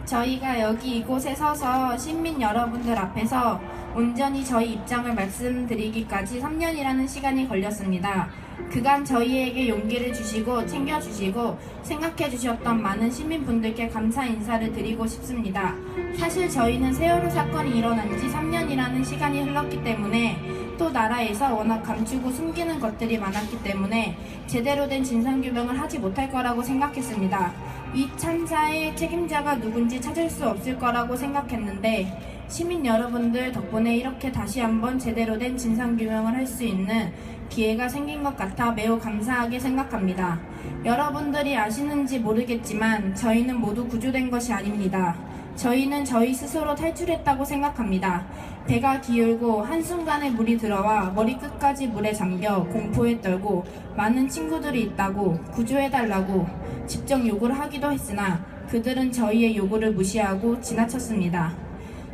저희가 여기 이곳에 서서 시민 여러분들 앞에서 온전히 저희 입장을 말씀드리기까지 3년이라는 시간이 걸렸습니다. 그간 저희에게 용기를 주시고 챙겨주시고 생각해 주셨던 많은 시민분들께 감사 인사를 드리고 싶습니다. 사실 저희는 세월호 사건이 일어난 지 3년이라는 시간이 흘렀기 때문에 또 나라에서 워낙 감추고 숨기는 것들이 많았기 때문에 제대로 된 진상규명을 하지 못할 거라고 생각했습니다. 이 참사의 책임자가 누군지 찾을 수 없을 거라고 생각했는데 시민 여러분들 덕분에 이렇게 다시 한번 제대로 된 진상규명을 할 수 있는 기회가 생긴 것 같아 매우 감사하게 생각합니다. 여러분들이 아시는지 모르겠지만 저희는 모두 구조된 것이 아닙니다. 저희는 저희 스스로 탈출했다고 생각합니다. 배가 기울고 한순간에 물이 들어와 머리끝까지 물에 잠겨 공포에 떨고 많은 친구들이 있다고 구조해달라고 직접 요구를 하기도 했으나 그들은 저희의 요구를 무시하고 지나쳤습니다.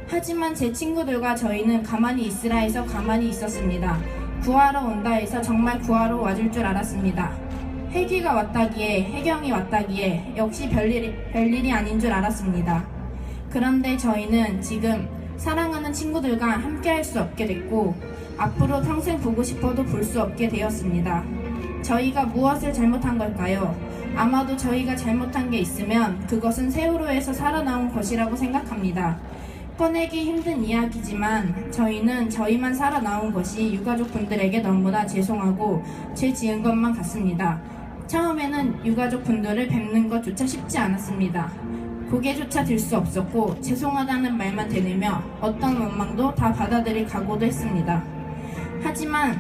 하지만 제 친구들과 저희는 가만히 있으라 해서 가만히 있었습니다. 구하러 온다 해서 정말 구하러 와줄 줄 알았습니다. 헬기가 왔다기에 해경이 왔다기에 역시 별일이 아닌 줄 알았습니다. 그런데 저희는 지금 사랑하는 친구들과 함께 할 수 없게 됐고 앞으로 평생 보고 싶어도 볼 수 없게 되었습니다. 저희가 무엇을 잘못한 걸까요? 아마도 저희가 잘못한 게 있으면 그것은 세월호에서 살아나온 것이라고 생각합니다. 꺼내기 힘든 이야기지만 저희는 저희만 살아나온 것이 유가족분들에게 너무나 죄송하고 죄 지은 것만 같습니다. 처음에는 유가족분들을 뵙는 것조차 쉽지 않았습니다. 고개조차 들 수 없었고 죄송하다는 말만 되뇌며 어떤 원망도 다 받아들일 각오도 했습니다. 하지만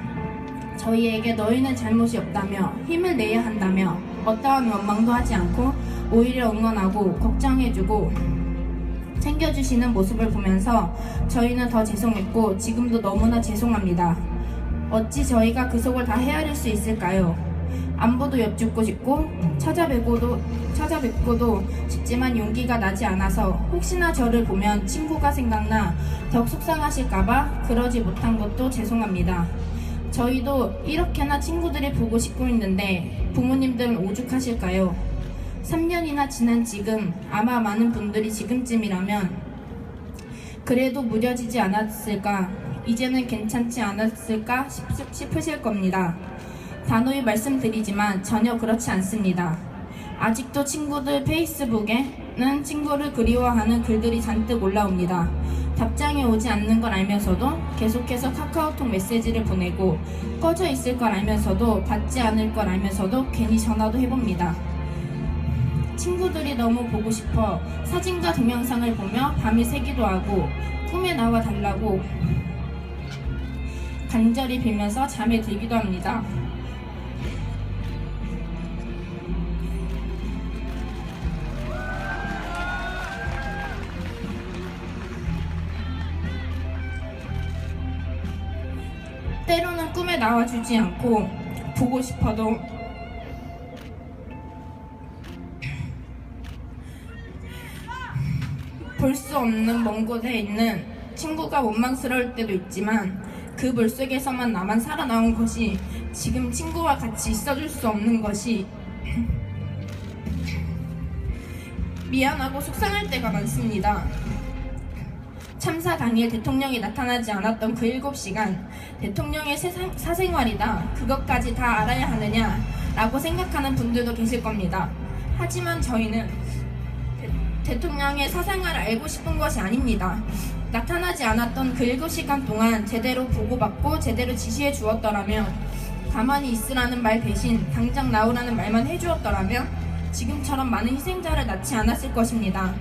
저희에게 너희는 잘못이 없다며 힘을 내야 한다며 어떠한 원망도 하지 않고 오히려 응원하고 걱정해주고 챙겨주시는 모습을 보면서 저희는 더 죄송했고 지금도 너무나 죄송합니다. 어찌 저희가 그 속을 다 헤아릴 수 있을까요? 안부도 여쭙고 싶고 찾아뵙고도 싶지만 용기가 나지 않아서 혹시나 저를 보면 친구가 생각나 더욱 속상하실까봐 그러지 못한 것도 죄송합니다. 저희도 이렇게나 친구들이 보고 싶고 있는데 부모님들은 오죽하실까요? 3년이나 지난 지금 아마 많은 분들이 지금쯤이라면 그래도 무뎌지지 않았을까, 이제는 괜찮지 않았을까 싶으실 겁니다. 단호히 말씀드리지만 전혀 그렇지 않습니다. 아직도 친구들 페이스북에는 친구를 그리워하는 글들이 잔뜩 올라옵니다. 답장이 오지 않는 걸 알면서도 계속해서 카카오톡 메시지를 보내고 꺼져 있을 걸 알면서도 받지 않을 걸 알면서도 괜히 전화도 해봅니다. 친구들이 너무 보고 싶어 사진과 동영상을 보며 밤이 새기도 하고 꿈에 나와 달라고 간절히 빌면서 잠에 들기도 합니다. 때로는 꿈에 나와주지 않고 보고 싶어도 볼 수 없는 먼 곳에 있는 친구가 원망스러울 때도 있지만 그 물속에서만 나만 살아나온 것이 지금 친구와 같이 있어줄 수 없는 것이 미안하고 속상할 때가 많습니다. 참사 당일 대통령이 나타나지 않았던 그 7시간 대통령의 사생활이다 그것까지 다 알아야 하느냐 라고 생각하는 분들도 계실 겁니다. 하지만 저희는 대통령의 사생활을 알고 싶은 것이 아닙니다. 나타나지 않았던 그 7시간 동안 제대로 보고받고 제대로 지시해 주었더라면 가만히 있으라는 말 대신 당장 나오라는 말만 해주었더라면 지금처럼 많은 희생자를 낳지 않았을 것입니다.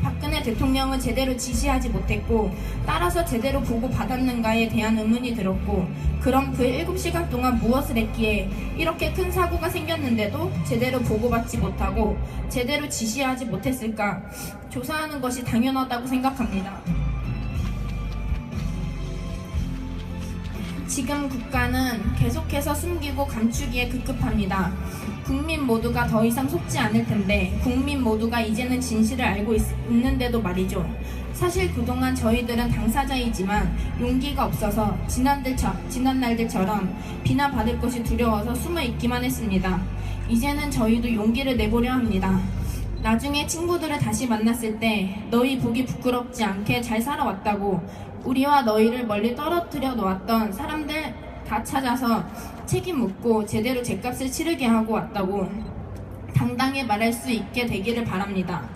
박근혜 대통령은 제대로 지시하지 못했고 따라서 제대로 보고받았는가에 대한 의문이 들었고 그럼 그 7시간 동안 무엇을 했기에 이렇게 큰 사고가 생겼는데도 제대로 보고받지 못하고 제대로 지시하지 못했을까 조사하는 것이 당연하다고 생각합니다. 지금 국가는 계속해서 숨기고 감추기에 급급합니다. 국민 모두가 더 이상 속지 않을 텐데 국민 모두가 이제는 진실을 알고 있는데도 말이죠. 사실 그동안 저희들은 당사자이지만 용기가 없어서 지난 날들처럼 비난받을 것이 두려워서 숨어 있기만 했습니다. 이제는 저희도 용기를 내보려 합니다. 나중에 친구들을 다시 만났을 때 너희 보기 부끄럽지 않게 잘 살아왔다고, 우리와 너희를 멀리 떨어뜨려 놓았던 사람들 다 찾아서 책임 묻고 제대로 죗값을 치르게 하고 왔다고 당당히 말할 수 있게 되기를 바랍니다.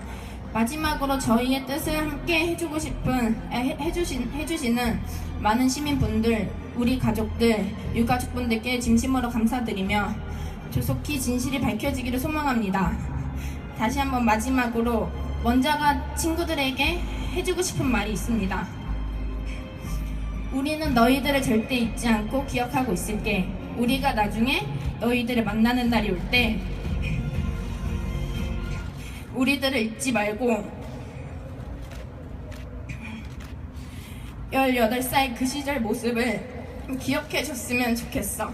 마지막으로 저희의 뜻을 함께 해주시는 많은 시민분들, 우리 가족들, 유가족분들께 진심으로 감사드리며 조속히 진실이 밝혀지기를 소망합니다. 다시 한번 마지막으로 원자가 친구들에게 해주고 싶은 말이 있습니다. 우리는 너희들을 절대 잊지 않고 기억하고 있을게. 우리가 나중에 너희들을 만나는 날이 올 때 우리들을 잊지 말고 18살 그 시절 모습을 기억해 줬으면 좋겠어.